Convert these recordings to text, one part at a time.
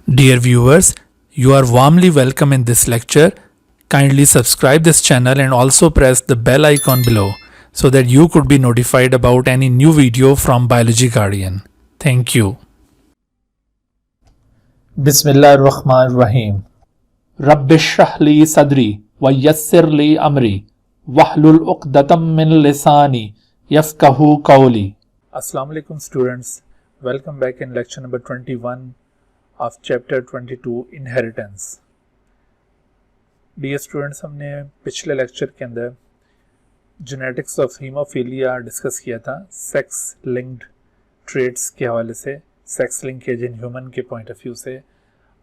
Dear viewers, you are warmly welcome in this lecture. Kindly subscribe this channel and also press the bell icon below so that you could be notified about any new video from Biology Guardian. Thank you. बिस्मिल्लाहिर्रहमानिर्रहीम रब्बिश्रह ली सदरी व यस्सिर ली अमरी वहलुल उक़दतम मिन लिसानी यफ़क़हू क़ौली। अस्सलाम वालेकुम students, welcome back in lecture number 21 of chapter 22 inheritance. Dear students, हमने पिछले lecture के अंदर जेनेटिक्स ऑफ हीमोफीलिया डिस्कस किया था सेक्स लिंक्ड ट्रेट्स के हवाले से, सेक्स लिंकेज इन ह्यूमन के पॉइंट ऑफ व्यू से।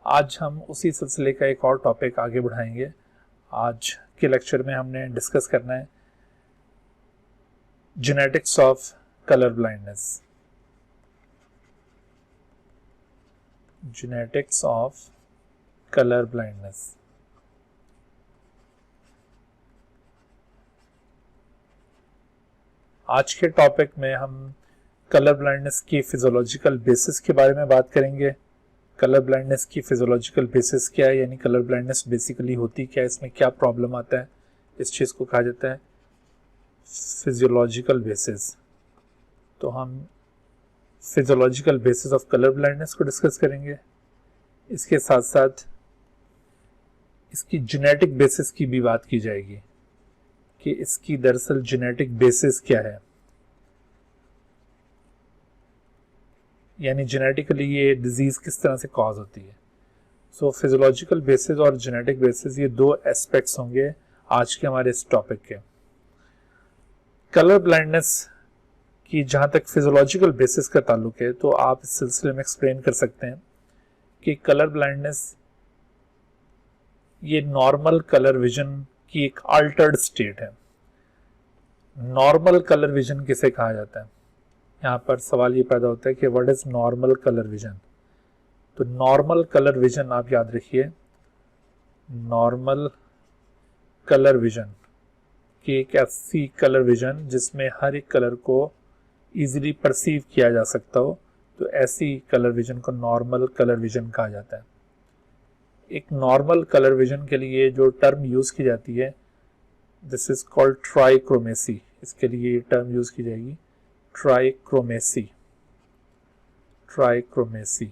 आज हम उसी सिलसिले का एक और टॉपिक आगे बढ़ाएंगे। आज के लेक्चर में हमने डिस्कस करना है genetics of colour blindness. Genetics of color blindness. आज के टॉपिक में हम कलर ब्लाइंडनेस की फिजियोलॉजिकल बेसिस के बारे में बात करेंगे। कलर ब्लाइंडनेस की फिजियोलॉजिकल बेसिस क्या है, यानी कलर ब्लाइंडनेस बेसिकली होती क्या है, इसमें क्या प्रॉब्लम आता है, इस चीज़ को कहा जाता है फिजियोलॉजिकल बेसिस। तो हम physiological basis of colour blindness को डिस्कस करेंगे। इसके साथ साथ इसकी जेनेटिक बेसिस की भी बात की जाएगी कि इसकी दरअसल जेनेटिक बेसिस क्या है, यानी जेनेटिकली ये डिजीज किस तरह से कॉज होती है। सो फिजियोलॉजिकल बेसिस और जेनेटिक बेसिस, ये दो एस्पेक्ट्स होंगे आज के हमारे इस टॉपिक के। कलर ब्लाइंडनेस कि जहाँ तक फिजियोलॉजिकल बेसिस का ताल्लुक है, तो आप इस सिलसिले में एक्सप्लेन कर सकते हैं कि कलर ब्लाइंडनेस ये नॉर्मल कलर विजन की एक अल्टर्ड स्टेट है। नॉर्मल कलर विजन किसे कहा जाता है? यहाँ पर सवाल ये पैदा होता है कि what is normal colour vision. तो नॉर्मल कलर विजन आप याद रखिए, नॉर्मल कलर विजन कि एक ऐसी कलर विजन जिसमें हर एक कलर को इजीली परसीव किया जा सकता हो, तो ऐसी कलर विजन को नॉर्मल कलर विजन कहा जाता है। एक नॉर्मल कलर विजन के लिए जो टर्म यूज की जाती है, दिस इज कॉल्ड ट्राइक्रोमेसी। इसके लिए ये टर्म यूज की जाएगी ट्राइक्रोमेसी। ट्राइक्रोमेसी।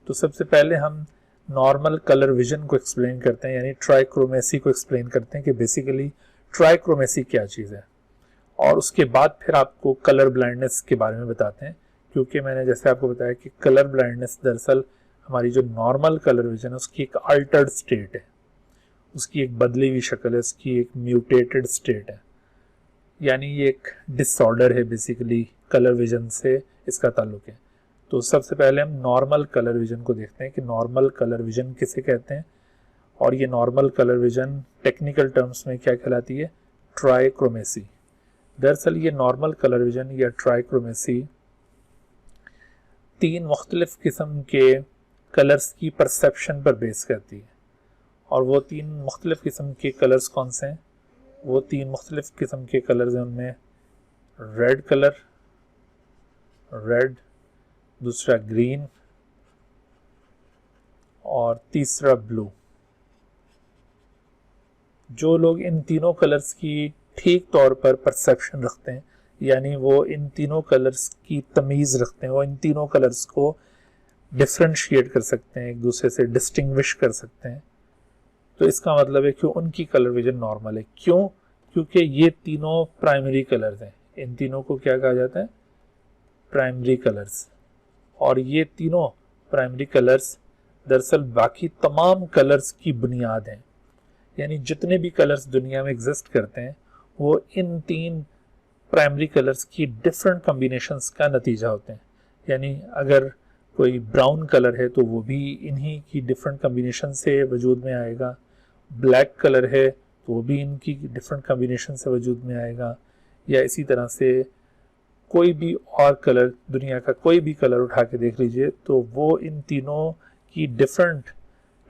तो सबसे पहले हम नॉर्मल कलर विजन को एक्सप्लेन करते हैं, यानी ट्राइक्रोमेसी को एक्सप्लेन करते हैं कि बेसिकली ट्राइक्रोमेसी क्या चीज़ है, और उसके बाद फिर आपको कलर ब्लाइंडनेस के बारे में बताते हैं। क्योंकि मैंने जैसे आपको बताया कि कलर ब्लाइंडनेस दरअसल हमारी जो नॉर्मल कलर विजन है उसकी एक अल्टर्ड स्टेट है, उसकी एक बदली हुई शक्ल है, उसकी एक म्यूटेटेड स्टेट है, यानी ये एक डिसऑर्डर है। बेसिकली कलर विजन से इसका ताल्लुक है। तो सबसे पहले हम नॉर्मल कलर विजन को देखते हैं कि नॉर्मल कलर विजन किसे कहते हैं, और ये normal colour vision technical terms में क्या कहलाती है? ट्राइक्रोमेसी। दरअसल ये नॉर्मल कलर विजन या ट्राइक्रोमेसी तीन मुख्तलिफ किस्म के कलर्स की परसेप्शन पर बेस करती है। और वो तीन मुख्तलिफ किस्म के कलर्स कौन से हैं? वो तीन मुख्तलिफ किस्म के कलर्स हैं, उनमें रेड कलर, रेड, दूसरा ग्रीन और तीसरा ब्लू। जो लोग इन तीनों कलर्स की ठीक तौर पर परसेप्शन रखते हैं, यानी वो इन तीनों कलर्स की तमीज़ रखते हैं, वो इन तीनों कलर्स को डिफ्रेंशिएट कर सकते हैं, एक दूसरे से डिस्टिंग्विश कर सकते हैं, तो इसका मतलब है कि उनकी कलर विजन नॉर्मल है। क्यों? क्योंकि ये तीनों प्राइमरी कलर्स हैं। इन तीनों को क्या कहा जाता है? Primary colours. और ये तीनों प्राइमरी कलर्स दरअसल बाकी तमाम कलर्स की बुनियाद हैं, यानी जितने भी कलर्स दुनिया में एग्जिस्ट करते हैं वो इन तीन प्राइमरी कलर्स की डिफरेंट कॉम्बिनेशंस का नतीजा होते हैं। यानी अगर कोई ब्राउन कलर है तो वो भी इन्हीं की डिफरेंट कॉम्बिनेशन से वजूद में आएगा। ब्लैक कलर है तो वो भी इनकी डिफरेंट कॉम्बिनेशन से वजूद में आएगा। या इसी तरह से कोई भी और कलर, दुनिया का कोई भी कलर उठा के देख लीजिए तो वो इन तीनों की डिफरेंट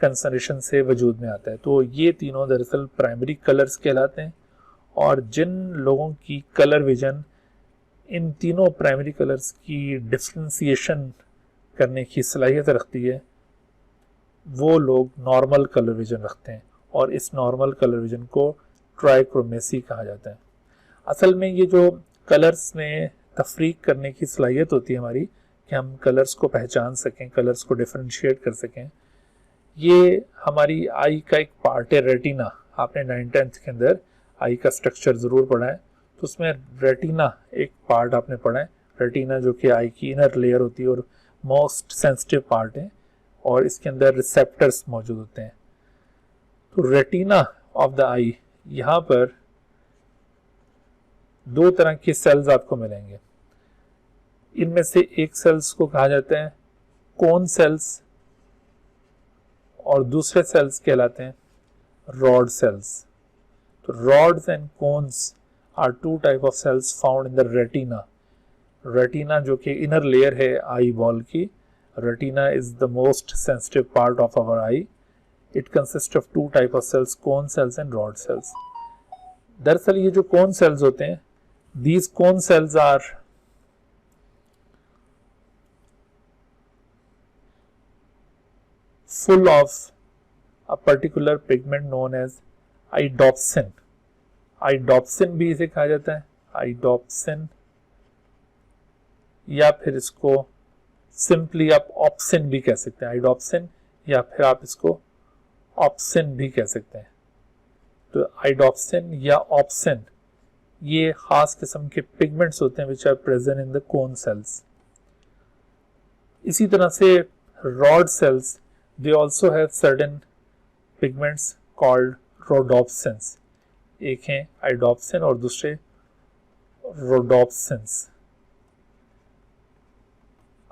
कंसंट्रेशन से वजूद में आता है। तो ये तीनों दरअसल प्राइमरी कलर्स कहलाते हैं। और जिन लोगों की कलर विजन इन तीनों प्राइमरी कलर्स की डिफ्रेंसिएशन करने की सलाहियत रखती है, वो लोग नॉर्मल कलर विजन रखते हैं और इस नॉर्मल कलर विजन को ट्राइक्रोमेसी कहा जाता है। असल में ये जो कलर्स में तफरीक करने की सलाहियत होती है हमारी, कि हम कलर्स को पहचान सकें, कलर्स को डिफरेंशिएट कर सकें, ये हमारी आई का एक पार्ट है, रेटिना। आपने 9th-10th के अंदर आई का स्ट्रक्चर ज़रूर पढ़ा है, तो उसमें रेटिना एक पार्ट आपने पढ़ा है। रेटिना जो कि आई की इनर लेयर होती है और मोस्ट सेंसिटिव पार्ट है, और इसके अंदर रिसेप्टर्स मौजूद होते हैं। तो रेटिना ऑफ द आई, यहाँ पर दो तरह के सेल्स आपको मिलेंगे। इनमें से एक सेल्स को कहा जाता है कोन सेल्स और दूसरे सेल्स कहलाते हैं रॉड सेल्स। तो rods and cones are two type of cells found in the retina. Retina जो कि इनर लेयर है आई बॉल की, retina is the most sensitive part of our eye. It consist of two type of cells, cone cells and rod cells. दरअसल ये जो cone cells होते हैं, these cone cells are full of a particular pigment known as iodopsin. iodopsin भी इसे कहा जाता है, iodopsin, या फिर इसको सिंपली आप ऑप्सिन भी कह सकते हैं, iodopsin, या फिर आप इसको ऑप्सिन भी कह सकते हैं। तो iodopsin या ऑप्सिन ये खास किस्म के पिगमेंट्स होते हैं which are present in the cone cells. इसी तरह से rod cells, they also have certain pigments called rhodopsins. एक हैं आइडोप्सिन और दूसरे रोडोप्सिन्स।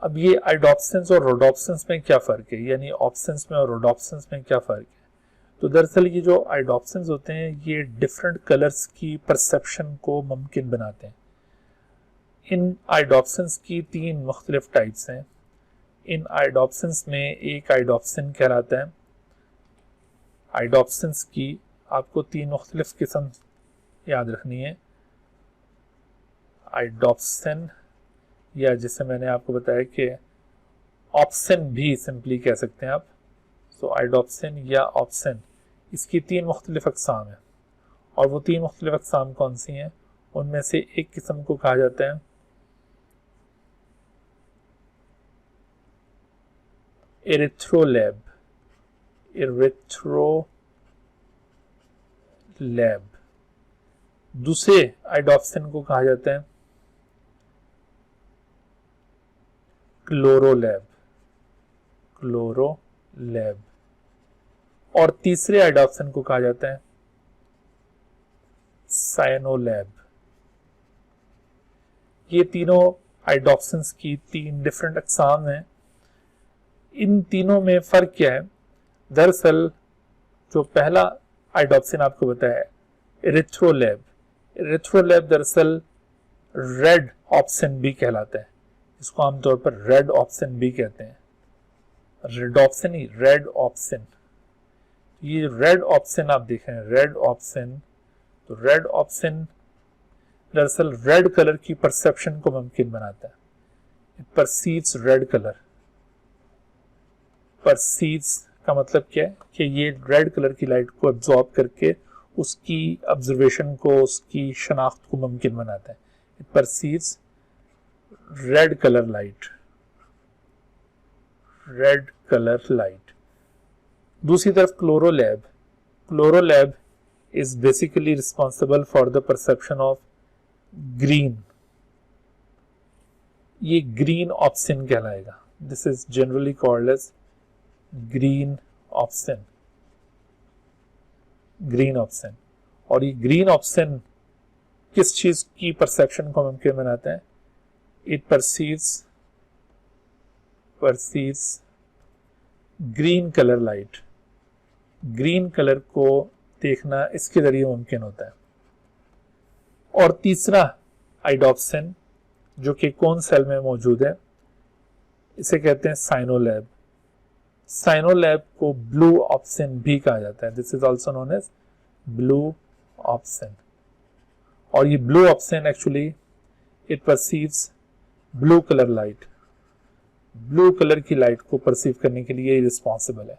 अब ये आइडोप्सिन्स और रोडोप्सिन्स में क्या फ़र्क है, यानी ऑप्सिन्स में और रोडोप्सिन्स में क्या फ़र्क है? तो दरअसल ये जो आइडोप्सिन्स होते हैं ये डिफरेंट कलर्स की परसेप्शन को मुमकिन बनाते हैं। इन आइडोप्सिन्स की 3 मुख्तलिफ टाइप्स हैं। इन आइडोप्सिन्स में एक आइडोप्सिन कहलाता है। आइडोप्सिन्स की आपको 3 मुख्तलिफ किस्म याद रखनी है। आइडोप्सिन, या जिसे मैंने आपको बताया कि ऑप्सिन भी सिंपली कह सकते हैं आप। सो आइडोप्सिन या ऑप्सिन, इसकी 3 मुख्तलिफ अक़साम हैं, और वो 3 मुख्तलिफ अक़साम कौन सी हैं? उनमें से एक किस्म को कहा जाता है एरिथ्रोलैब। एरिथ्रोलैब। दूसरे आइडोप्सिन को कहा जाता है क्लोरोलैब। क्लोरोलैब। और तीसरे आइडोप्सिन को कहा जाता है साइनोलैब। ये तीनों आइडोप्सिन्स की 3 डिफरेंट अक़साम हैं। इन तीनों में फ़र्क क्या है? दरअसल जो पहला आइडोप्सिन आपको बताया एरिथ्रोलैब, एरिथ्रोलैब दरअसल रेड ऑप्सिन भी कहलाता है। इसको आमतौर पर रेड ऑप्सिन भी कहते हैं। रेडॉप्सिन ही, रेड ऑप्सिन। ये रेड ऑप्सिन आप देख रहे हैं, रेड ऑप्सिन। तो रेड ऑप्सिन दरअसल रेड कलर की परसेप्शन को मुमकिन बनाता है। It perceives red colour. Perceives का मतलब क्या है कि ये रेड कलर की लाइट को एब्जॉर्ब करके उसकी ऑब्जर्वेशन को, उसकी शनाख्त को मुमकिन बनाता है। It perceives red colour light. Red colour light. दूसरी तरफ chlorolabe, chlorolabe is basically responsible for the perception of green. ये ग्रीन ऑप्सिन कहलाएगा। This is generally called as green opsin. Green opsin. और ये ग्रीन ऑप्सिन किस चीज की perception को मुमकिन बनाते हैं? It perceives green colour light. Green colour को देखना इसके जरिए मुमकिन होता है। और तीसरा आइडोप्सिन जो कि कोन सेल में मौजूद है, इसे कहते हैं साइनोलैब। साइनोलैब को ब्लू ऑप्सिन भी कहा जाता है। This is also known as blue opsin. और ये blue opsin actually it perceives blue colour light. Blue colour की लाइट को परसीव करने के लिए रिस्पॉन्सिबल है।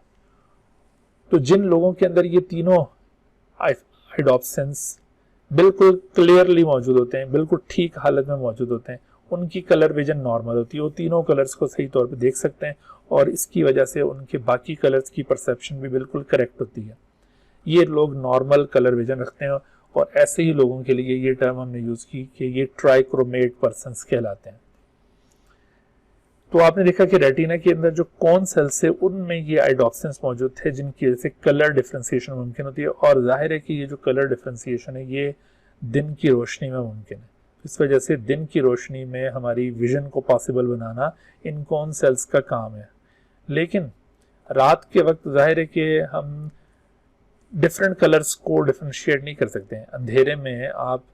तो जिन लोगों के अंदर ये तीनों आइडोप्सिन्स बिल्कुल क्लियरली मौजूद होते हैं, बिल्कुल ठीक हालत में मौजूद होते हैं, उनकी कलर विजन नॉर्मल होती है, वो तीनों कलर्स को सही तौर पे देख सकते हैं और इसकी वजह से उनके बाकी कलर्स की परसेप्शन भी बिल्कुल करेक्ट होती है। ये लोग नॉर्मल कलर विजन रखते हैं और ऐसे ही लोगों के लिए ये टर्म हमने यूज की कि ये ट्राइक्रोमेट पर्सन्स कहलाते हैं। तो आपने देखा कि रेटिना के अंदर जो कौन सेल्स है उनमें ये आइडोप्सिन्स मौजूद थे जिनकी वजह से कलर डिफ्रेंसिएशन मुमकिन होती है और जाहिर है कि ये जो कलर डिफ्रेंसिएशन है ये दिन की रोशनी में मुमकिन है। इस वजह से दिन की रोशनी में हमारी विजन को पॉसिबल बनाना इन कौन सेल्स का काम है। लेकिन रात के वक्त जाहिर है कि हम डिफरेंट कलर्स को डिफ्रेंशिएट नहीं कर सकते हैं। अंधेरे में आप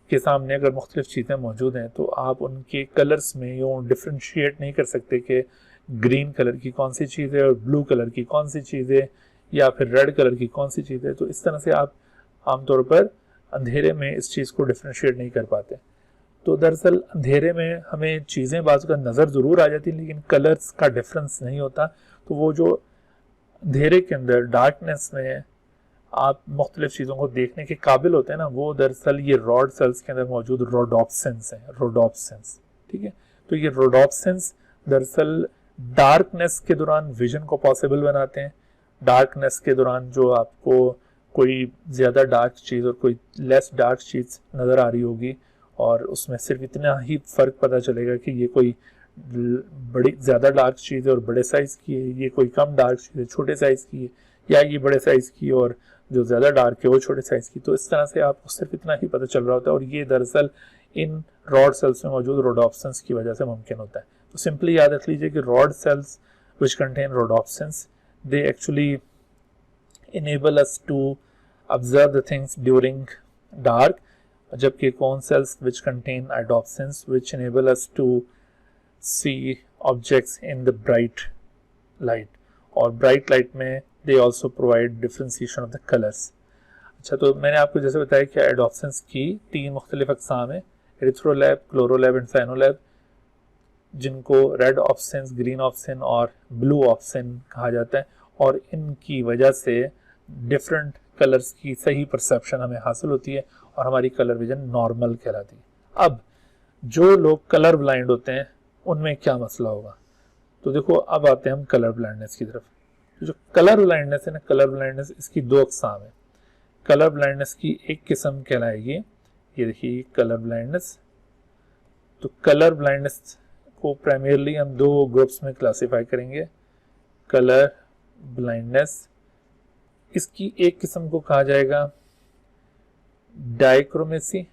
के सामने अगर मुख्तलिफ चीज़ें मौजूद हैं तो आप उनके कलर्स में यूँ डिफ्रेंशिएट नहीं कर सकते कि ग्रीन कलर की कौन सी चीज़ है और ब्लू कलर की कौन सी चीज़ है या फिर रेड कलर की कौन सी चीज़ है। तो इस तरह से आप आमतौर पर अंधेरे में इस चीज़ को डिफ्रेंशिएट नहीं कर पाते। तो दरअसल अंधेरे में हमें चीज़ें बाजू का नज़र ज़रूर आ जाती लेकिन कलर्स का डिफरेंस नहीं होता। तो वो जो अंधेरे के अंदर डार्कनेस में आप मुख्तलिफ चीज़ों को देखने के काबिल होते हैं ना, वो दरअसल ये रॉड सेल्स के अंदर मौजूद रोडोप्सिन्स हैं, रोडोप्सिन्स। ठीक है, तो ये रोडोप्सिन्स दरअसल डार्कनेस के दौरान विजन को पॉसिबल बनाते हैं। डार्कनेस के दौरान जो आपको कोई ज़्यादा डार्क चीज़ और कोई लेस डार्क चीज़ नज़र आ रही होगी और उसमें सिर्फ इतना ही फ़र्क पता चलेगा कि ये कोई बड़ी ज़्यादा डार्क चीज़ है और बड़े साइज़ की है, ये कोई कम डार्क चीज़ है छोटे साइज़ की है, या ये बड़े साइज़ की और जो ज़्यादा डार्क है वो छोटे साइज़ की। तो इस तरह से आपको सिर्फ इतना ही पता चल रहा होता है और ये दरअसल इन रॉड सेल्स में मौजूद रोडोप्सिन्स की वजह से मुमकिन होता है। तो सिंपली याद रख लीजिए कि rod cells which contain rhodopsins they actually enable us to observe the things during dark, जबकि cone cells which contain iodopsins which enable us to see objects in the bright light, और bright light में they also provide differentiation of the colors। अच्छा, तो मैंने आपको जैसे बताया कि iodopsins की 3 मुख्तलिफ अक़साम है, एरिथ्रोलैब, क्लोरोलैब एंड साइनोलैब, जिनको रेड ऑप्सिन, ग्रीन ऑप्सिन और ब्लू ऑप्सिन कहा जाता है और इनकी वजह से डिफरेंट कलर्स की सही परसेप्शन हमें हासिल होती है और हमारी कलर विजन नॉर्मल कहलाती है। अब जो लोग कलर ब्लाइंड होते हैं उनमें क्या मसला होगा, तो देखो अब आते हैं हम कलर ब्लाइंडनेस की तरफ। तो जो कलर ब्लाइंडनेस है ना, कलर ब्लाइंडनेस इसकी 2 अक़साम है। कलर ब्लाइंडनेस की एक किस्म कहलाएगी, ये देखिए कलर ब्लाइंडनेस। तो कलर ब्लाइंडनेस को प्राइमरली हम 2 ग्रुप्स में क्लासीफाई करेंगे। कलर ब्लाइंडनेस, इसकी एक किस्म को कहा जाएगा डाइक्रोमेसी,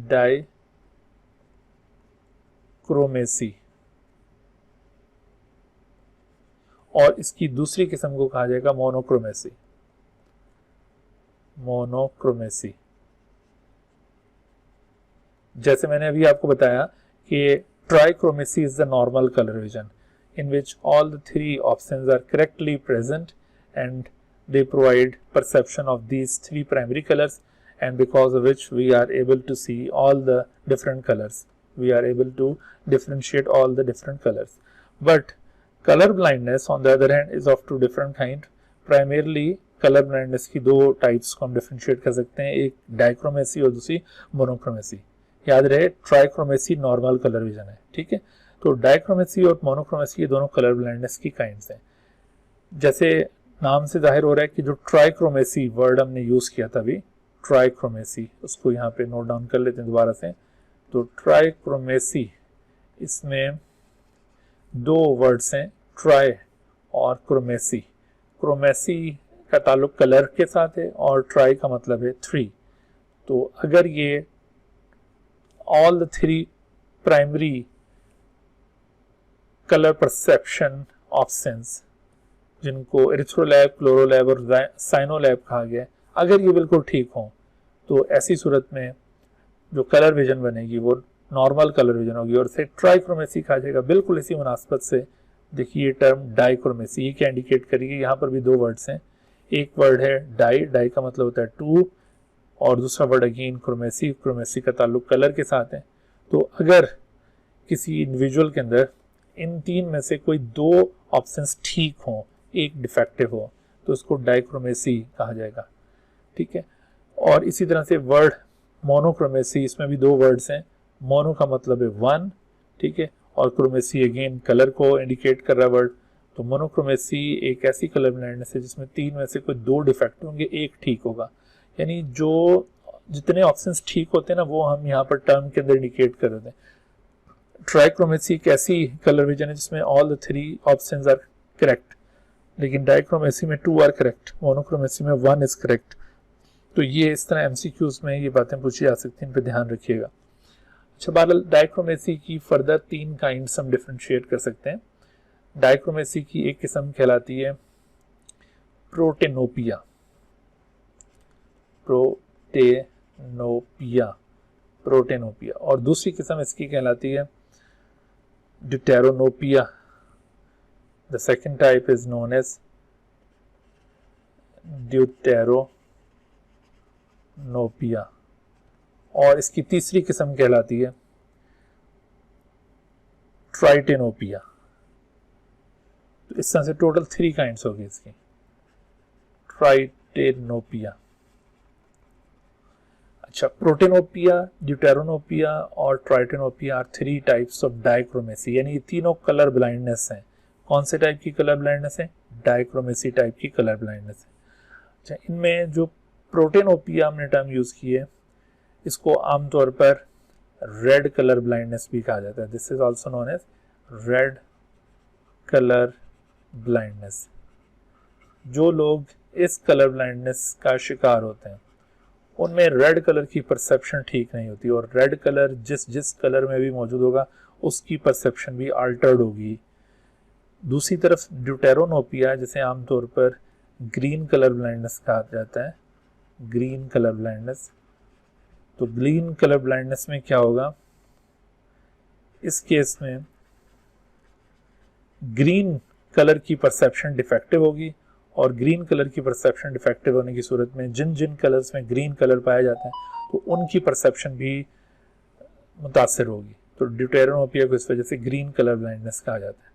डाइक्रोमेसी, और इसकी दूसरी किस्म को कहा जाएगा मोनोक्रोमेसी, मोनोक्रोमेसी। जैसे मैंने अभी आपको बताया कि trichromacy is the normal colour vision in which all the 3 options are correctly present and they provide perception of these 3 primary colors, and because of which we are able to see all the different colors, we are able to differentiate all the different colors. But color blindness on the other hand is of 2 different kind. Primarily color blindness की 2 types को हम differentiate कर सकते हैं, एक डाइक्रोमेसी और दूसरी मोनोक्रोमेसी। याद रहे ट्राइक्रोमेसी नॉर्मल कलर विजन है, ठीक है। तो डाइक्रोमेसी और मोनोक्रोमेसी ये दोनों कलर ब्लाइंडनेस की काइंड्स हैं। जैसे नाम से जाहिर हो रहा है कि जो ट्राइक्रोमेसी वर्ड हमने यूज़ किया था अभी, ट्राइक्रोमेसी, उसको यहाँ पे नोट डाउन कर लेते हैं दोबारा से। तो ट्राइक्रोमेसी, इसमें 2 वर्ड्स हैं, ट्राई और क्रोमेसी। क्रोमेसी का ताल्लुक कलर के साथ है और ट्राई का मतलब है 3। तो अगर ये all the 3 primary colour perception options, जिनको एरिथ्रोलैब, क्लोरोलैब और साइनोलैब कहा गया, अगर ये बिल्कुल ठीक हों तो ऐसी सूरत में जो कलर विजन बनेगी वो नॉर्मल कलर विजन होगी और इसे ट्राइक्रोमेसी कहा जाएगा। बिल्कुल इसी मुनासबत से देखिए ये टर्म डाइक्रोमेसी, ये क्या इंडिकेट करेगी, यहाँ पर भी 2 वर्ड्स हैं। एक वर्ड है डाई, डाई का मतलब होता है 2, और दूसरा वर्ड अगेन क्रोमेसी, क्रोमेसी का ताल्लुक कलर के साथ है। तो अगर किसी इंडिविजुअल के अंदर इन तीन में से कोई दो ऑप्शंस ठीक हों, एक डिफेक्टिव हो, तो उसको डाइक्रोमेसी कहा जाएगा। ठीक है, और इसी तरह से वर्ड मोनोक्रोमेसी, इसमें भी दो वर्ड्स हैं। मोनो का मतलब है वन, ठीक है, और क्रोमेसी अगेन कलर को इंडिकेट कर रहा है वर्ड। तो मोनोक्रोमेसी एक ऐसी कलर ब्लाइंडनेस है जिसमें तीन में से कोई दो डिफेक्ट होंगे, एक ठीक होगा। यानी जो जितने ऑप्शंस ठीक होते हैं ना, वो हम यहाँ पर टर्म के अंदर इंडिकेट कर रहे हैं। ट्राइक्रोमेसी एक ऐसी कलर विजन है जिसमें all the three options are correct, लेकिन डाइक्रोमेसी में टू आर करेक्ट, मोनोक्रोमेसी में वन इज करेक्ट। तो ये इस तरह एमसीक्यूज में ये बातें पूछी जा सकती हैं, इन पर ध्यान रखिएगा। अच्छा, बहरहाल डाइक्रोमेसी की फर्दर तीन काइंड्स हम डिफ्रेंशिएट कर सकते हैं। डाइक्रोमेसी की एक किस्म कहलाती है प्रोटेनोपिया, प्रोटेनोपिया, और दूसरी किस्म इसकी कहलाती है deuteranopia. The second type is known as deuteranopia, और इसकी तीसरी किस्म कहलाती है ट्राइटेनोपिया। तो इस तरह से टोटल थ्री काइंड्स होगी इसकी। ट्राइटेनोपिया, अच्छा, प्रोटेनोपिया, ड्यूटेरोनोपिया और ट्राइटेनोपिया आर थ्री टाइप्स ऑफ डाइक्रोमेसी, यानी ये तीनों कलर ब्लाइंडनेस हैं। कौन से टाइप की कलर ब्लाइंडनेस है? डाइक्रोमेसी टाइप की कलर ब्लाइंडनेस है। अच्छा, इनमें जो प्रोटेनोपिया हमने टर्म यूज की है, इसको आमतौर पर रेड कलर ब्लाइंडनेस भी कहा जाता है। This is also known as red colour blindness. जो लोग इस कलर ब्लाइंडनेस का शिकार होते हैं उनमें रेड कलर की परसेप्शन ठीक नहीं होती, और रेड कलर जिस कलर में भी मौजूद होगा उसकी परसेप्शन भी अल्टर्ड होगी। दूसरी तरफ ड्यूटेरोनोपिया, जिसे आमतौर पर ग्रीन कलर ब्लाइंडनेस कहा जाता है, ग्रीन कलर ब्लाइंडनेस। तो ग्रीन कलर ब्लाइंडनेस में क्या होगा? इस केस में ग्रीन कलर की परसेप्शन डिफेक्टिव होगी, और ग्रीन कलर की परसेप्शन डिफेक्टिव होने की सूरत में जिन जिन कलर्स में ग्रीन कलर पाया जाता है तो उनकी परसेप्शन भी मुतासर होगी। तो ड्यूटेरोनोपिया को इस वजह से ग्रीन कलर ब्लाइंडनेस कहा जाता है।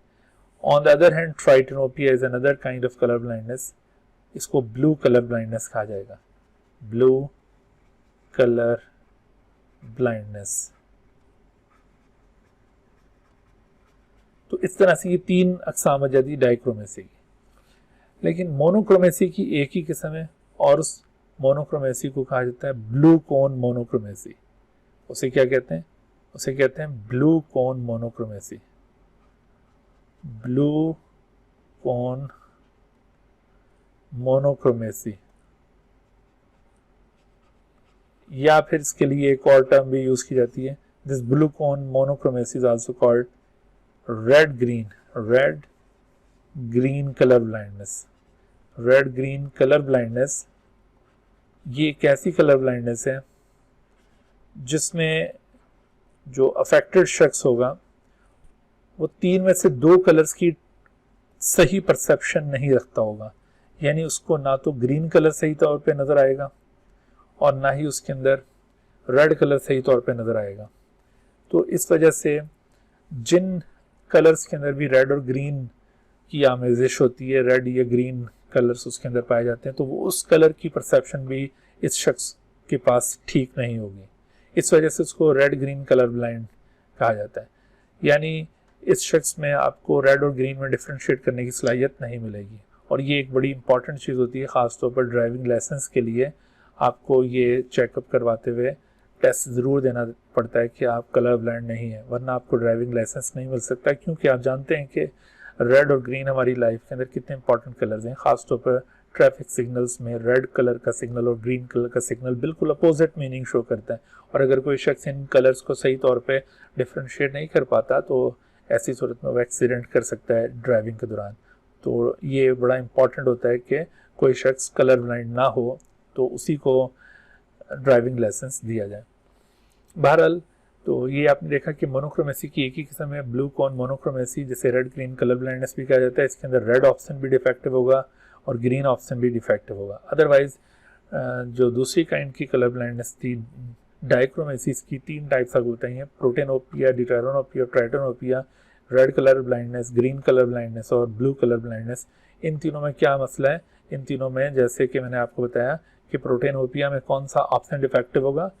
On the other hand tritanopia is another kind of colour blindness, इसको ब्लू कलर ब्लाइंडनेस कहा जाएगा, ब्लू कलर ब्लाइंडनेस। तो इस तरह से ये तीन अकसाम आ जाती डाइक्रोमेसी की। लेकिन मोनोक्रोमेसी की एक ही किस्म है, और उस मोनोक्रोमेसी को कहा जाता है ब्लू कोन मोनोक्रोमेसी। उसे क्या कहते हैं? उसे कहते हैं ब्लू कोन मोनोक्रोमेसी, ब्लू कोन मोनोक्रोमेसी। या फिर इसके लिए एक और टर्म भी यूज की जाती है, this blue cone monochromacy is also called red green colour blindness. Red green colour blindness ये एक ऐसी कलर ब्लाइंडनेस है जिसमें जो अफेक्टेड शख्स होगा वो तीन में से दो कलर्स की सही परसेप्शन नहीं रखता होगा, यानी उसको ना तो ग्रीन कलर सही तौर पे नजर आएगा और ना ही उसके अंदर रेड कलर सही तौर पे नजर आएगा। तो इस वजह से जिन कलर्स के अंदर भी रेड और ग्रीन की आमेजिश होती है, रेड या ग्रीन कलर्स उसके अंदर पाए जाते हैं, तो वो उस कलर की परसेप्शन भी इस शख्स के पास ठीक नहीं होगी। इस वजह से उसको रेड ग्रीन कलर ब्लाइंड कहा जाता है। यानी इस शख्स में आपको रेड और ग्रीन में डिफ्रेंशिएट करने की सलाहियत नहीं मिलेगी, और ये एक बड़ी इंपॉर्टेंट चीज़ होती है। ख़ासतौर पर ड्राइविंग लाइसेंस के लिए आपको ये चेकअप करवाते हुए टेस्ट ज़रूर देना पड़ता है कि आप कलर ब्लाइंड नहीं है, वरना आपको ड्राइविंग लाइसेंस नहीं मिल सकता। क्योंकि आप जानते हैं कि रेड और ग्रीन हमारी लाइफ के अंदर कितने इंपॉर्टेंट कलर्स हैं। ख़ासतौर पर ट्रैफिक सिग्नल्स में रेड कलर का सिग्नल और ग्रीन कलर का सिग्नल बिल्कुल अपोजिट मीनिंग शो करता है, और अगर कोई शख्स इन कलर्स को सही तौर पे डिफ्रेंशिएट नहीं कर पाता तो ऐसी सूरत में वो एक्सीडेंट कर सकता है ड्राइविंग के दौरान। तो ये बड़ा इंपॉर्टेंट होता है कि कोई शख्स कलर ब्लाइंड ना हो तो उसी को ड्राइविंग लाइसेंस दिया जाए। बहरहाल तो ये आपने देखा कि मोनोक्रोमेसी की एक ही किस्म है, ब्लू कॉन मोनोक्रोमेसी, जिसे रेड ग्रीन कलर ब्लाइंडनेस भी कहा जाता है। इसके अंदर रेड ऑप्शन भी डिफेक्टिव होगा और ग्रीन ऑप्शन भी डिफेक्टिव होगा। अदरवाइज जो दूसरी काइंड की कलर ब्लाइंडनेस थी डाइक्रोमेसी, की तीन टाइप्स आपको बताई हैं, protanopia, deuteranopia, tritanopia. Red colour blindness, green colour blindness और ब्लू कलर ब्लाइंडनेस, इन तीनों में क्या मसला है? इन तीनों में जैसे कि मैंने आपको बताया कि प्रोटेनोपिया में कौन सा ऑप्शन डिफेक्टिव होगा,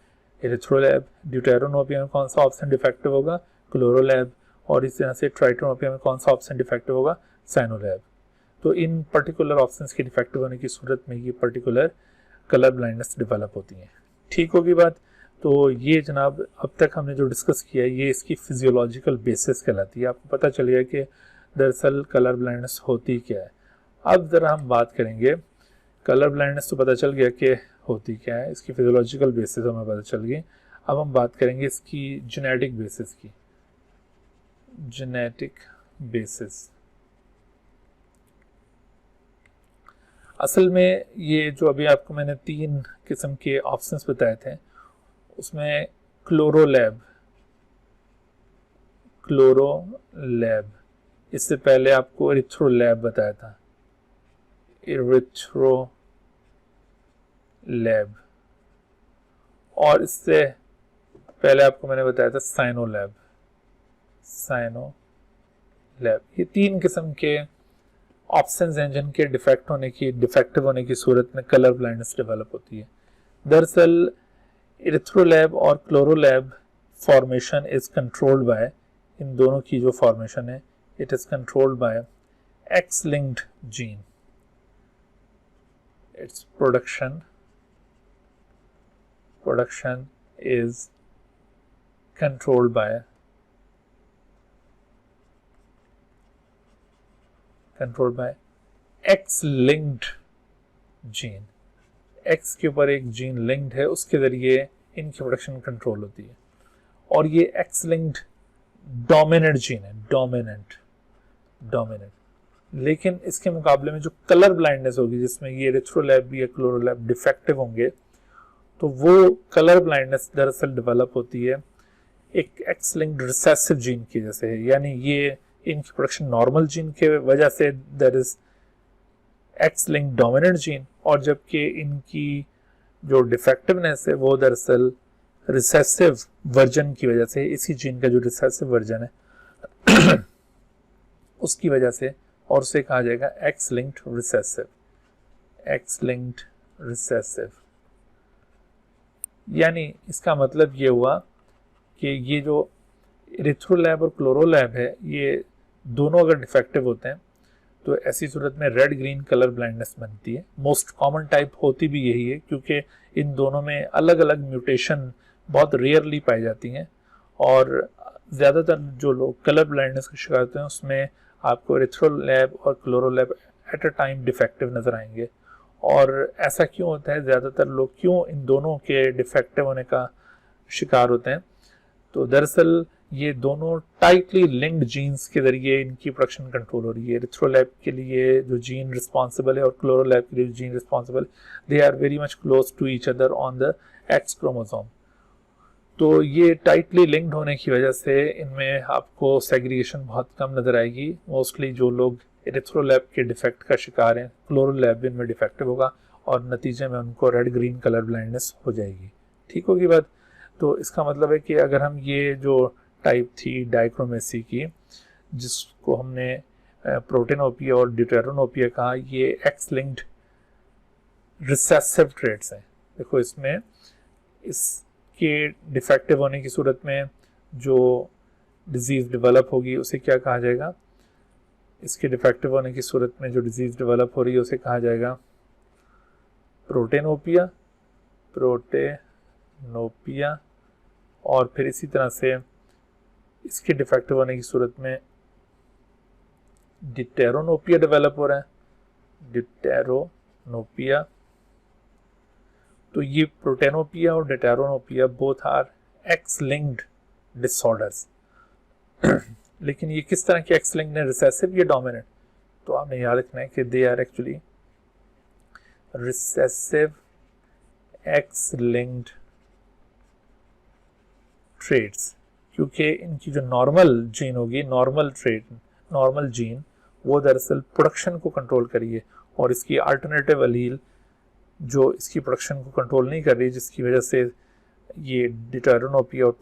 एरिथ्रोलैब, ड्यूटेरोनोपिया में कौन सा ऑप्शन डिफेक्टिव होगा, क्लोरोलैब, और इस तरह से ट्राइटोनोपिया में कौन सा ऑप्शन डिफेक्टिव होगा, साइनोलैब। तो इन पर्टिकुलर ऑप्शंस के डिफेक्टिव होने की सूरत में ये पर्टिकुलर कलर ब्लाइंडनेस डेवलप होती है। ठीक होगी बात? तो ये जनाब अब तक हमने जो डिस्कस किया है ये इसकी फिजियोलॉजिकल बेसिस कहलाती है। आपको पता चल गया कि दरअसल कलर ब्लाइंडनेस होती क्या है। अब ज़रा हम बात करेंगे, कलर ब्लाइंडनेस तो पता चल गया कि होती क्या है, इसकी फिजियोलॉजिकल बेसिस हमें पता चल गई। अब हम बात करेंगे इसकी जेनेटिक बेसिस की। जेनेटिक बेसिस असल में ये जो अभी आपको मैंने 3 किस्म के ऑप्शंस बताए थे उसमें क्लोरोलैब, इससे पहले आपको एरिथ्रोलैब बताया था, एरिथ्रोलैब, और इससे पहले आपको मैंने बताया था साइनोलैब। ये 3 किस्म के ऑप्शंस हैं जिनके डिफेक्टिव होने की सूरत में कलर ब्लाइंडनेस डेवलप होती है। दरअसल एरिथ्रोलैब और क्लोरोलैब फॉर्मेशन इज कंट्रोल्ड बाय, इन दोनों की जो फॉर्मेशन है it is controlled by x linked gene. Its production is controlled by x linked gene. X के ऊपर एक जीन लिंक्ड है, उसके जरिए इनकी प्रोडक्शन कंट्रोल होती है। और ये एक्स लिंक्ड डोमिनेंट जीन है, डोमिनेंट। लेकिन इसके मुकाबले में जो कलर ब्लाइंडनेस होगी जिसमें ये एरिथ्रोलैब या क्लोरोलैब डिफेक्टिव होंगे, तो वो कलर ब्लाइंडनेस दरअसल डेवलप होती है एक एक्स लिंक्ड रिसेसिव जीन की वजह से। यानी ये इनकी प्रोडक्शन नॉर्मल जीन के वजह से, that is x linked dominant gene, और जबकि इनकी जो डिफेक्टिवनेस है वो दरअसल रिसेसिव वर्जन की वजह से, इसी जीन का जो रिसेसिव वर्जन है उसकी वजह से, और उसे कहा जाएगा एक्स लिंक्ड रिसेसिव। यानी इसका मतलब ये हुआ कि ये जो एरिथ्रोलैब और क्लोरोलैब है ये दोनों अगर डिफेक्टिव होते हैं तो ऐसी सूरत में रेड ग्रीन कलर ब्लाइंडनेस बनती है। मोस्ट कॉमन टाइप होती भी यही है क्योंकि इन दोनों में अलग अलग म्यूटेशन बहुत रेयरली पाई जाती हैं, और ज़्यादातर जो लोग कलर ब्लाइंडनेस का शिकार होते हैं उसमें आपको एरिथ्रोलैब और क्लोरोलैब एट अ टाइम डिफेक्टिव नज़र आएंगे। और ऐसा क्यों होता है, ज़्यादातर लोग क्यों इन दोनों के डिफेक्टिव होने का शिकार होते हैं? तो दरअसल ये दोनों टाइटली लिंक्ड जीन्स के जरिए इनकी प्रोडक्शन कंट्रोल हो रही है। एरिथ्रोलैब के लिए जो जीन रिस्पॉन्सिबल है और क्लोरोलैब के लिए जो gene responsible, they are very much close to each other on the X chromosome. तो ये टाइटली लिंक्ड होने की वजह से इनमें आपको सेग्रीगेशन बहुत कम नजर आएगी। मोस्टली जो लोग एरिथ्रोलैब के डिफेक्ट का शिकार हैं, क्लोरोलैब इनमें डिफेक्टिव होगा और नतीजे में उनको रेड ग्रीन कलर ब्लाइंडनेस हो जाएगी। ठीक होगी बात? तो इसका मतलब है कि अगर हम ये जो टाइप थी डाइक्रोमेसी की, जिसको हमने प्रोटेनोपिया और ड्यूटेरोनोपिया कहा, ये एक्स लिंक्ड रिसेसिव ट्रेट्स हैं। देखो इसमें इसके डिफेक्टिव होने की सूरत में जो डिजीज डेवलप होगी उसे क्या कहा जाएगा? इसके डिफेक्टिव होने की सूरत में जो डिजीज डेवलप हो रही है उसे कहा जाएगा प्रोटेनोपिया, और फिर इसी तरह से इसके डिफेक्टिव होने की सूरत में डिटेरोनोपिया डेवलप हो रहा है, डिटेरोनोपिया। तो ये प्रोटेनोपिया और deuteranopia both are X linked disorders. लेकिन ये किस तरह के एक्स लिंक्ड है, रिसेसिव या डोमिनेंट? तो आपने याद रखना है कि they are actually recessive X linked traits, क्योंकि इनकी जो नॉर्मल जीन होगी, नॉर्मल जीन, वो दरअसल प्रोडक्शन को कंट्रोल करिए, और इसकी अल्टरनेटिव अलील जो इसकी प्रोडक्शन को कंट्रोल नहीं कर रही, जिसकी वजह से ये डिटेरोनोपिया और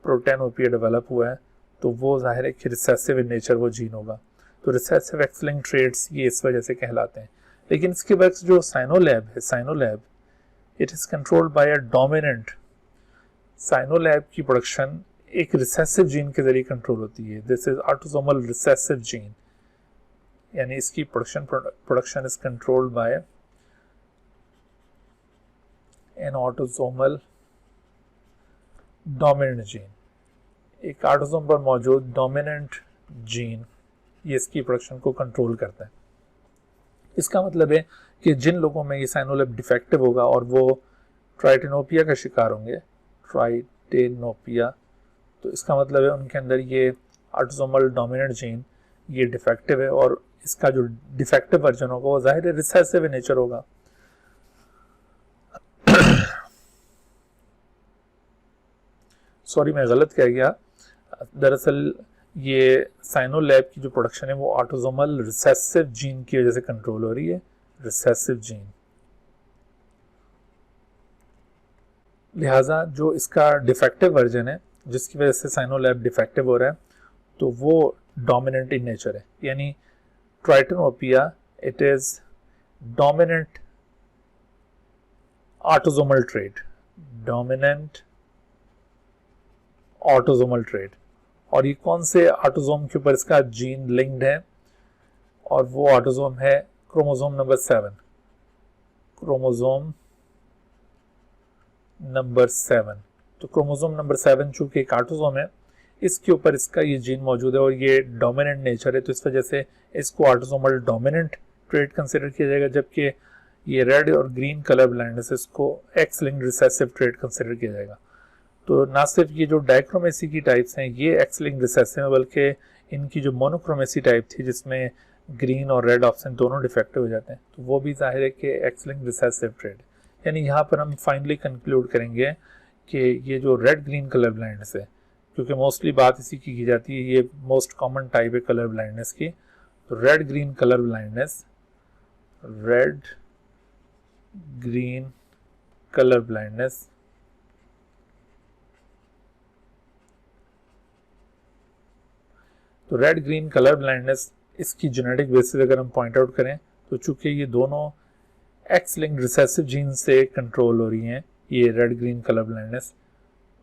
प्रोटेनोपिया डेवलप हुआ है, तो वो जाहिर है कि रिसेसिव इन नेचर वो जीन होगा। तो रिसेसिव एक्स लिंक्ड ट्रेट्स ये इस वजह से कहलाते हैं। लेकिन इसके बरक्स जो साइनोलैब है, cyanolabe it is controlled by a dominant. Cyanolabe की प्रोडक्शन एक रिसेसिव जीन के जरिए कंट्रोल होती है। This is autosomal recessive gene, यानी इसकी production is controlled by N autosomal dominant gene. एक ऑटोसोम पर मौजूद डोमिनेंट जीन ये इसकी प्रोडक्शन को कंट्रोल करता है। इसका मतलब है कि जिन लोगों में ये साइनोलैब डिफेक्टिव होगा और वो ट्राइटेनोपिया का शिकार होंगे, ट्राइटेनोपिया, तो इसका मतलब है उनके अंदर ये ऑटोसोमल डोमिनेंट जीन ये डिफेक्टिव है और इसका जो डिफेक्टिव वर्जन होगा वो जाहिर है रिसेसिव इन नेचर होगा। सॉरी, मैं गलत कह गया। दरअसल ये साइनोलैब की जो प्रोडक्शन है वो ऑटोसोमल रिसेसिव जीन की वजह से कंट्रोल हो रही है, रिसेसिव जीन। लिहाजा जो इसका डिफेक्टिव वर्जन है जिसकी वजह से साइनोलैब डिफेक्टिव हो रहा है तो वो डोमिनेंट इन नेचर है, यानी tritanopia it is dominant autosomal trait, dominant autosomal trait. और ये कौन से ऑटोसोम के ऊपर इसका जीन लिंक्ड है, और वो ऑटोसोम है क्रोमोसोम नंबर 7, क्रोमोसोम नंबर 7। तो क्रोमोसोम नंबर 7 चूंकि एक ऑटोसोम है, इसके ऊपर इसका ये जीन मौजूद है और ये डोमिनेंट नेचर है, तो इस वजह से इसको ऑटोसोमल डोमिनेंट ट्रेट कंसिडर किया जाएगा, जबकि ये रेड और ग्रीन कलर ब्लाइंडनेस इसको x linked recessive trait consider किया जाएगा। तो ना सिर्फ ये जो डाइक्रोमेसी की टाइप्स हैं ये एक्स लिंक्ड रिसेसिव है, बल्कि इनकी जो मोनोक्रोमेसी टाइप थी जिसमें ग्रीन और रेड ऑप्शन दोनों डिफेक्टिव हो जाते हैं, तो वो भी जाहिर है कि एक्स लिंक्ड रिसेसिव ट्रेट। यानी यहाँ पर हम फाइनली कंक्लूड करेंगे कि ये जो रेड ग्रीन कलर ब्लाइंडनेस है, क्योंकि मोस्टली बात इसी की जाती है, ये मोस्ट कॉमन टाइप है कलर ब्लाइंडनेस की। तो red green colour blindness, red green colour blindness तो रेड ग्रीन कलर ब्लाइंडनेस इसकी जेनेटिक बेसिस अगर हम पॉइंट आउट करें तो चूंकि ये दोनों एक्स लिंक्ड रिसेसिव जीन से कंट्रोल हो रही हैं, ये रेड ग्रीन कलर ब्लाइंडनेस,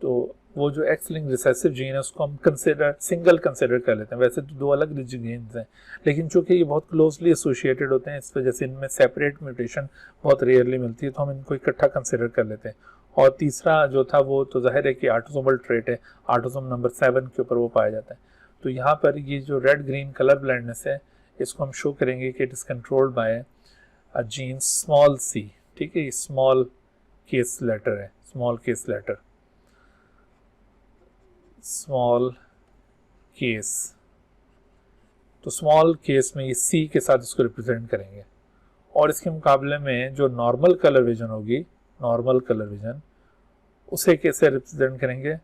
तो वो जो एक्स लिंक्ड रिसेसिव जीन है उसको हम सिंगल कंसिडर कर लेते हैं। वैसे तो दो अलग जीन्स हैं, लेकिन चूंकि ये बहुत क्लोजली एसोसिएटेड होते हैं इस वजह से इनमें सेपरेट म्यूटेशन बहुत रेयरली मिलती है, तो हम इनको इकट्ठा कंसिडर कर लेते हैं। और तीसरा जो था वो तो जाहिर है कि ऑटोसोमल ट्रेट है, ऑटोसोम नंबर 7 के ऊपर वो पाया जाता है। तो यहाँ पर ये जो रेड ग्रीन कलर ब्लाइंडनेस है इसको हम शो करेंगे कि it is controlled by a gene small c. ठीक है, ये स्मॉल केस लेटर है, small case letter, small case. तो स्मॉल केस में ये सी के साथ इसको रिप्रेजेंट करेंगे। और इसके मुकाबले में जो नॉर्मल कलर विजन होगी, नॉर्मल कलर विजन, उसे कैसे रिप्रेजेंट करेंगे?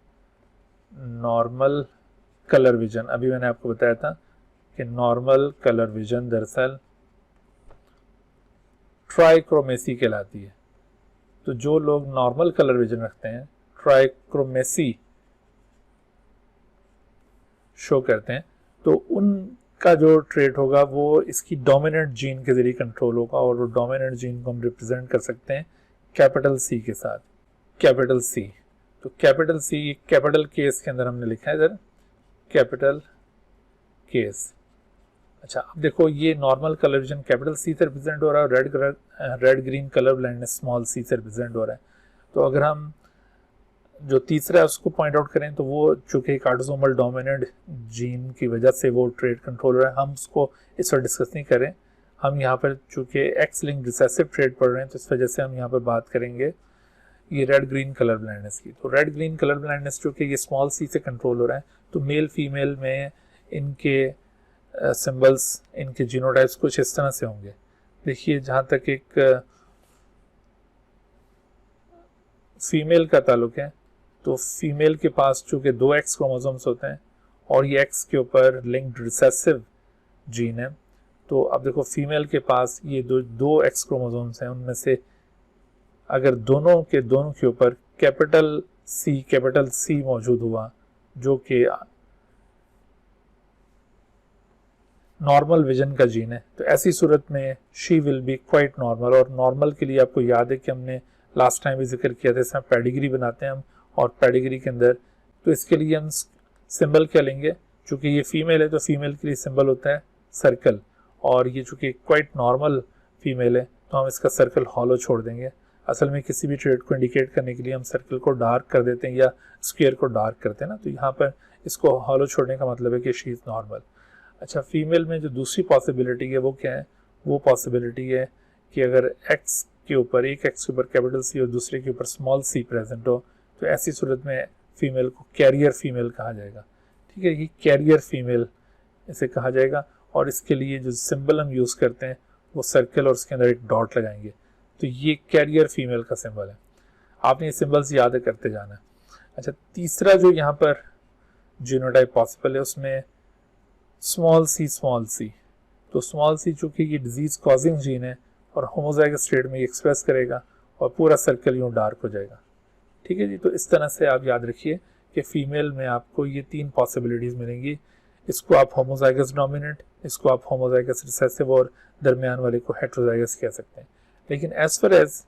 नॉर्मल कलर विजन, अभी मैंने आपको बताया था कि नॉर्मल कलर विजन दरअसल ट्राइक्रोमेसी कहलाती है। तो जो लोग नॉर्मल कलर विजन रखते हैं, ट्राइक्रोमेसी शो करते हैं, तो उनका जो ट्रेट होगा वो इसकी डोमिनेंट जीन के जरिए कंट्रोल होगा, और वो डोमिनेंट जीन को हम रिप्रेजेंट कर सकते हैं कैपिटल सी के साथ, कैपिटल सी। तो कैपिटल सी कैपिटल केस के अंदर हमने लिखा है इधर, कैपिटल केस। अच्छा, अब देखो ये normal colour vision capital C से रिप्रेजेंट हो रहा है, red green colour blindness small c से रिप्रेजेंट हो रहा है। तो अगर हम जो तीसरा है उसको पॉइंट आउट करें तो वो चूंकि एक ऑटोसोमल डोमिनेंट जीन की वजह से वो ट्रेट कंट्रोल हो रहा है, हम उसको इस वक्त डिस्कस नहीं करें। हम यहाँ पर चूंकि एक्स लिंक्ड रिसेसिव ट्रेट पढ़ रहे हैं तो इस वजह से हम यहाँ पर बात करेंगे ये रेड ग्रीन कलर ब्लाइंडनेस की। तो रेड ग्रीन कलर ब्लाइंडनेस चूंकि ये स्मॉल सी से कंट्रोल हो रहा है, तो मेल फीमेल में इनके सिंबल्स, इनके जीनोटाइप्स कुछ इस तरह से होंगे। देखिए, जहाँ तक एक फीमेल का ताल्लुक है तो फीमेल के पास चूंकि 2 एक्स क्रोमोसोम्स होते हैं और ये एक्स के ऊपर लिंक्ड रिसेसिव जीन है, तो अब देखो फीमेल के पास ये दो एक्स क्रोमोसोम्स हैं, उनमें से अगर दोनों के ऊपर कैपिटल सी मौजूद हुआ, जो कि नॉर्मल विजन का जीन है, तो ऐसी सूरत में she will be quite normal. और नॉर्मल के लिए आपको याद है कि हमने लास्ट टाइम भी जिक्र किया था, इसमें पेडिग्री बनाते हैं हम, और पेडिग्री के अंदर तो इसके लिए हम सिंबल क्या लेंगे, चूँकि ये फीमेल है तो फीमेल के लिए सिंबल होता है सर्कल, और ये चूँकि क्वाइट नॉर्मल फीमेल है तो हम इसका सर्कल हॉलो छोड़ देंगे। असल में किसी भी ट्रेड को इंडिकेट करने के लिए हम सर्कल को डार्क कर देते हैं या स्क्वायर को डार्क करते हैं ना, तो यहाँ पर इसको हॉलो छोड़ने का मतलब है कि शी इज़ नॉर्मल। अच्छा, फीमेल में जो दूसरी पॉसिबिलिटी है वो क्या है, वो पॉसिबिलिटी है कि अगर एक्स के ऊपर, एक एक्स के ऊपर कैपिटल सी और दूसरे के ऊपर स्मॉल सी प्रेजेंट हो, तो ऐसी सूरत में फीमेल को कैरियर फीमेल कहा जाएगा। ठीक है, ये कैरियर फीमेल इसे कहा जाएगा, और इसके लिए जो सिंबल हम यूज़ करते हैं वो सर्कल और उसके अंदर एक डॉट लगाएंगे, तो ये कैरियर फीमेल का सिंबल है। आपने ये सिंबल्स याद करते जाना है। अच्छा, तीसरा जो यहाँ पर जीनोटाइप पॉसिबल है उसमें स्मॉल सी, तो स्मॉल सी चूँकि ये डिजीज़ कॉजिंग जीन है और होमोजाइगस स्टेट में ये एक्सप्रेस करेगा और पूरा सर्कल यूँ डार्क हो जाएगा। ठीक है जी, तो इस तरह से आप याद रखिए कि फ़ीमेल में आपको ये 3 पॉसिबिलिटीज़ मिलेंगी। इसको आप होमोजाइगस डोमिनेंट, इसको आप होमोजाइगस रिसेसिव और दरमियान वाले को हेट्रोजाइगस कह सकते हैं। लेकिन as far as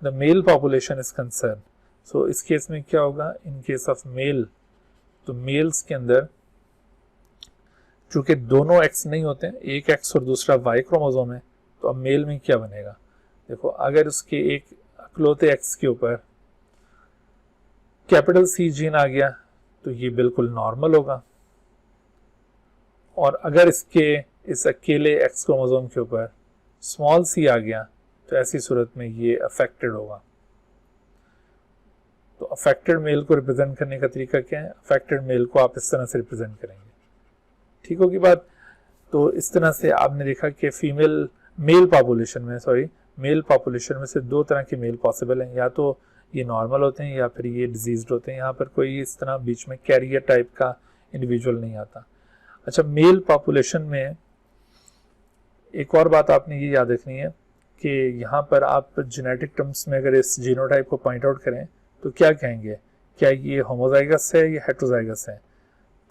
the male population is concern, so इस केस में क्या होगा, इन केस ऑफ मेल, तो मेल्स के अंदर चूँकि दोनों एक्स नहीं होते हैं, एक एक्स और दूसरा वाई क्रोमोसोम है, तो अब मेल में क्या बनेगा, देखो अगर उसके एक अकलौते एक्स के ऊपर कैपिटल सी जीन आ गया तो ये बिल्कुल नॉर्मल होगा, और अगर इसके इस अकेले एक्स क्रोमोसोम के ऊपर स्मॉल सी आ गया तो ऐसी सूरत में ये अफेक्टेड होगा। तो अफेक्टेड मेल को रिप्रेजेंट करने का तरीका क्या है, अफेक्टेड मेल को आप इस तरह से रिप्रेजेंट करेंगे। ठीक होगी बात। तो इस तरह से आपने देखा कि फीमेल मेल पॉपुलेशन में से 2 तरह के मेल पॉसिबल हैं, या तो ये नॉर्मल होते हैं या फिर ये डिजीज्ड होते हैं। यहाँ पर कोई इस तरह बीच में कैरियर टाइप का इंडिविजुअल नहीं आता। अच्छा, मेल पॉपुलेशन में एक और बात आपने ये याद रखनी है कि यहाँ पर आप जेनेटिक टर्म्स में अगर इस जीनोटाइप को पॉइंट आउट करें तो क्या कहेंगे, क्या ये होमोजाइगस है या हेट्रोजाइगस है,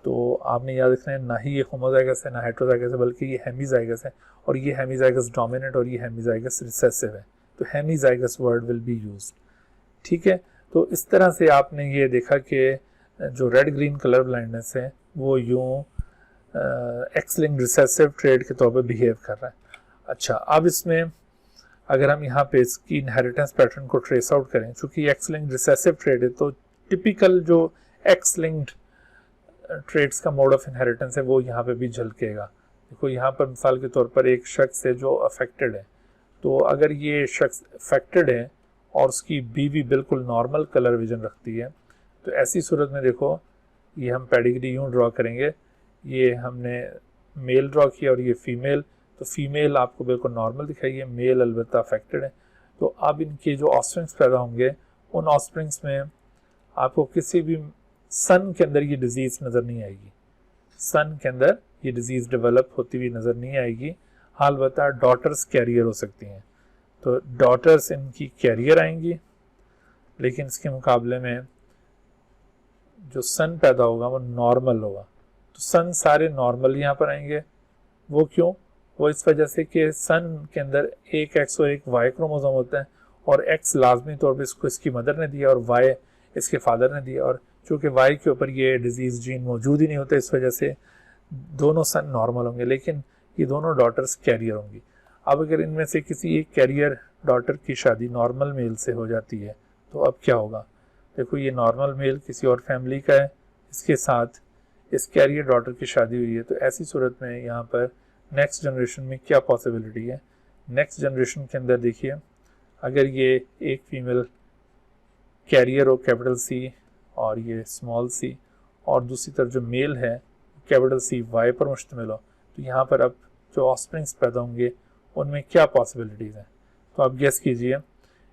तो आपने याद रखना है ना ही ये होमोजाइगस है ना हेट्रोजाइगस है, बल्कि ये हेमीजाइगस है, और ये हेमीजाइगस डोमिनेंट और ये हेमीजाइगस रिसेसिव है, तो hemizygous word will be used. ठीक है, तो इस तरह से आपने ये देखा कि जो रेड ग्रीन कलर ब्लाइंडनेस है वो यूँ एक्स लिंक्ड रिसेसिव ट्रेड के तौर पर बिहेव कर रहा है। अच्छा, अब इसमें अगर हम यहाँ पे इसकी इनहेरिटेंस पैटर्न को ट्रेस आउट करें, चूँकि एक्स लिंक्ड रिसेसिव ट्रेड है तो टिपिकल जो एक्स लिंक्ड ट्रेड्स का मोड ऑफ इनहेरिटेंस है वो यहाँ पे भी झलकेगा। देखो यहाँ पर मिसाल के तौर पर एक शख्स है जो अफेक्टेड है, तो अगर ये शख्स अफेक्टेड है और उसकी बीवी बिल्कुल नॉर्मल कलर विजन रखती है, तो ऐसी सूरत में देखो ये हम पेडिग्री यूँ ड्रॉ करेंगे, ये हमने मेल ड्रॉ किया और ये फीमेल, तो फीमेल आपको बिल्कुल नॉर्मल दिखाई है, मेल अलबत्ता अफेक्टेड है। तो अब इनके जो ऑफस्प्रिंग्स पैदा होंगे उन ऑफस्प्रिंग्स में आपको किसी भी सन के अंदर ये डिजीज़ नज़र नहीं आएगी, सन के अंदर ये डिजीज़ डेवलप होती हुई नज़र नहीं आएगी। हाल बता डॉटर्स कैरियर हो सकती हैं, तो डॉटर्स इनकी कैरियर आएंगी, लेकिन इसके मुकाबले में जो सन पैदा होगा वो नॉर्मल होगा। तो सन सारे नॉर्मल यहाँ पर आएंगे, वो क्यों, वो इस वजह से कि सन के अंदर एक एक्स और एक वाई क्रोमोसोम होता है, और एक्स लाजमी तौर पर इसको इसकी मदर ने दिया और वाई इसके फादर ने दिया, और चूँकि वाई के ऊपर ये डिजीज़ जीन मौजूद ही नहीं होता, इस वजह से दोनों सन नॉर्मल होंगे, लेकिन ये दोनों डॉटर्स कैरियर होंगी। अब अगर इनमें से किसी एक कैरियर डॉटर की शादी नॉर्मल मेल से हो जाती है तो अब क्या होगा, देखो ये नॉर्मल मेल किसी और फैमिली का है, इसके साथ इस कैरियर डॉटर की शादी हुई है, तो ऐसी सूरत में यहाँ पर नेक्स्ट जनरेशन में क्या पॉसिबिलिटी है। नेक्स्ट जनरेशन के अंदर देखिए, अगर ये एक फीमेल कैरियर हो कैपिटल सी और ये स्मॉल सी, और दूसरी तरफ जो मेल है कैपिटल सी वाई पर मुश्तमिल हो, तो यहाँ पर अब जो ऑफस्प्रिंग्स पैदा होंगे उनमें क्या पॉसिबिलिटीज़ हैं, तो आप गेस कीजिए।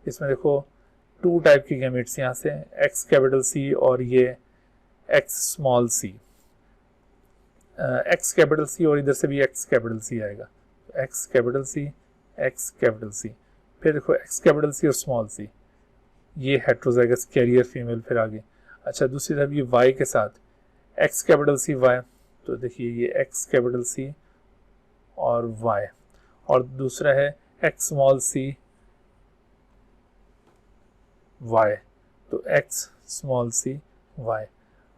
इसमें देखो 2 टाइप की गैमेट्स यहाँ से, एक्स कैपिटल सी और ये X small C, X capital C और इधर से भी एक्स कैपिटल सी आएगा, X capital C X capital C, फिर देखो एक्स कैपिटल सी और स्मॉल सी, ये हेट्रोजाइगस कैरियर फीमेल फिर आगे। अच्छा, दूसरी तरफ ये वाई के साथ एक्स कैपिटल सी वाई, तो देखिए ये एक्स कैपिटल सी और y, और दूसरा है x स्मॉल c y, तो x स्मॉल c y।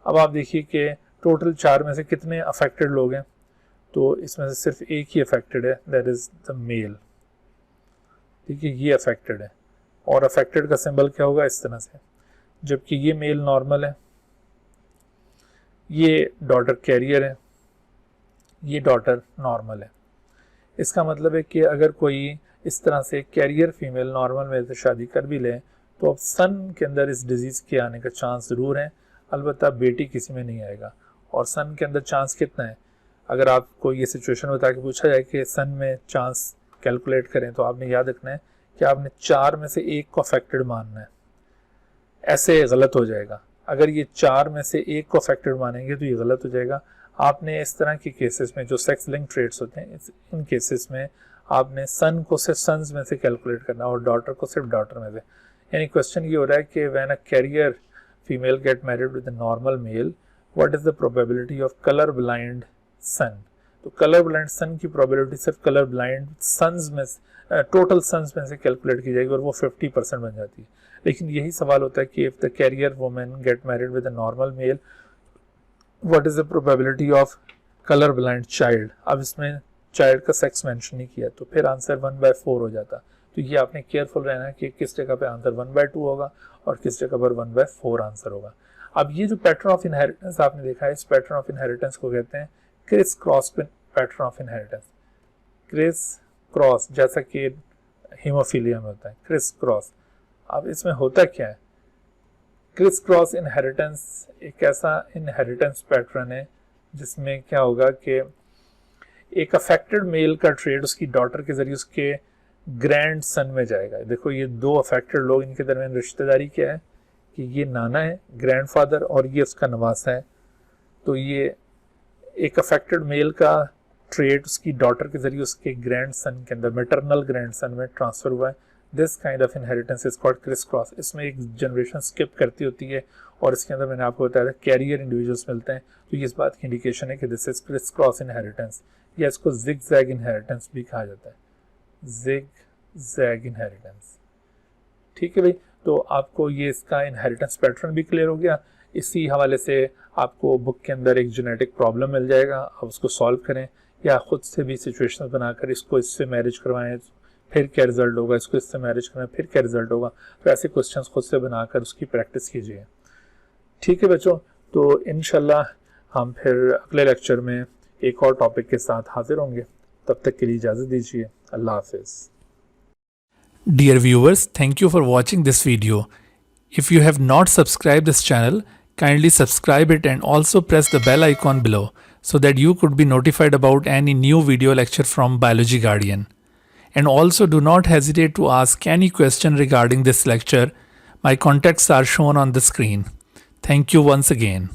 अब आप देखिए कि टोटल 4 में से कितने अफेक्टेड लोग हैं, तो इसमें से सिर्फ एक ही अफेक्टेड है, दैट इज द मेल। ठीक है, ये अफेक्टेड है, और अफेक्टेड का सिंबल क्या होगा, इस तरह से, जबकि ये मेल नॉर्मल है, ये डॉटर कैरियर है, ये डॉटर नॉर्मल है। इसका मतलब है कि अगर कोई इस तरह से कैरियर फीमेल नॉर्मल मेल से शादी कर भी ले तो अब सन के अंदर इस डिजीज़ के आने का चांस ज़रूर है, अलबत्ता बेटी किसी में नहीं आएगा। और सन के अंदर चांस कितना है, अगर आपको ये सिचुएशन बता के पूछा जाए कि सन में चांस कैलकुलेट करें, तो आपने याद रखना है कि आपने 4 में से एक को अफेक्टेड मानना है, ऐसे गलत हो जाएगा। अगर ये 4 में से एक को अफेक्टेड मानेंगे तो ये गलत हो जाएगा। आपने इस तरह के केसेस में जो सेक्स लिंक ट्रेट्स होते हैं, इन केसेस में आपने सन को सिर्फ सन्स में से कैलकुलेट करना और डॉटर को सिर्फ डॉटर में से। यानी क्वेश्चन ये हो रहा है कि when a carrier female get married with a normal male, what is the probability of colour blind son. तो कलर ब्लाइंड सन की प्रोबेबिलिटी सिर्फ कलर ब्लाइंड सन्स में, टोटल सन्स में से कैलकुलेट की जाएगी और वो 50% बन जाती है। लेकिन यही सवाल होता है कि if the carrier women get married with a normal male, what is the probability of colour blind child. अब इसमें चाइल्ड का सेक्स मेंशन नहीं किया, तो फिर आंसर 1/4 हो जाता। तो ये आपने केयरफुल रहना है कि किस जगह पे आंसर 1/2 होगा और किस जगह पर 1/4 आंसर होगा। अब ये जो पैटर्न ऑफ इनहेरिटेंस आपने देखा है, इस पैटर्न ऑफ इनहेरिटेंस को कहते हैं criss cross pattern of inheritance. Criss cross, जैसा कि हीमोफीलिया में होता है क्रिस क्रॉस। अब इसमें होता क्या है, क्रिस क्रॉस इनहेरिटेंस एक ऐसा इनहेरिटेंस पैटर्न है जिसमें क्या होगा कि एक अफेक्टेड मेल का ट्रेड उसकी डॉटर के जरिए उसके ग्रैंड सन में जाएगा। देखो ये 2 अफेक्टेड लोग, इनके दरमियान रिश्तेदारी क्या है कि ये नाना है ग्रैंडफादर और ये उसका नवासा है। तो ये एक अफेक्टेड मेल का ट्रेड उसकी डॉटर के जरिए उसके ग्रैंड सन के अंदर, मैटरनल ग्रैंड सन में ट्रांसफर हुआ है। This kind of inheritance is called criss cross. इसमें एक जनरेशन स्किप करती होती है और इसके अंदर मैंने आपको बताया था कैरियर इंडिविजुअल्स मिलते हैं, तो ये इस बात की इंडिकेशन है कि this is criss cross inheritance, या इसको जिग जैग इनहेरिटेंस भी कहा जाता है, जिग जैग इनहेरिटेंस। ठीक है भाई, तो आपको ये इसका इनहेरिटेंस पैटर्न भी क्लियर हो गया। इसी हवाले से आपको बुक के अंदर एक जेनेटिक प्रॉब्लम मिल जाएगा, आप उसको सॉल्व करें या खुद से भी सिचुएशन बनाकर इसको इससे मैरिज करवाएं, फिर क्या रिजल्ट होगा, इसको इससे मैरिज करवाएं फिर क्या रिजल्ट होगा। तो ऐसे क्वेश्चंस खुद से बनाकर उसकी प्रैक्टिस कीजिए। ठीक है बच्चों, तो इंशाल्लाह हम फिर अगले लेक्चर में एक और टॉपिक के साथ हाजिर होंगे। तब तक के लिए इजाज़त दीजिए, अल्लाह हाफिज़। Dear viewers, thank you for watching this video. If you have not subscribed this channel, kindly subscribe it and also press the bell icon below so that you could be notified about any new video lecture from Biology Guardian. And also do not hesitate to ask any question regarding this lecture. My contacts are shown on the screen. Thank you once again.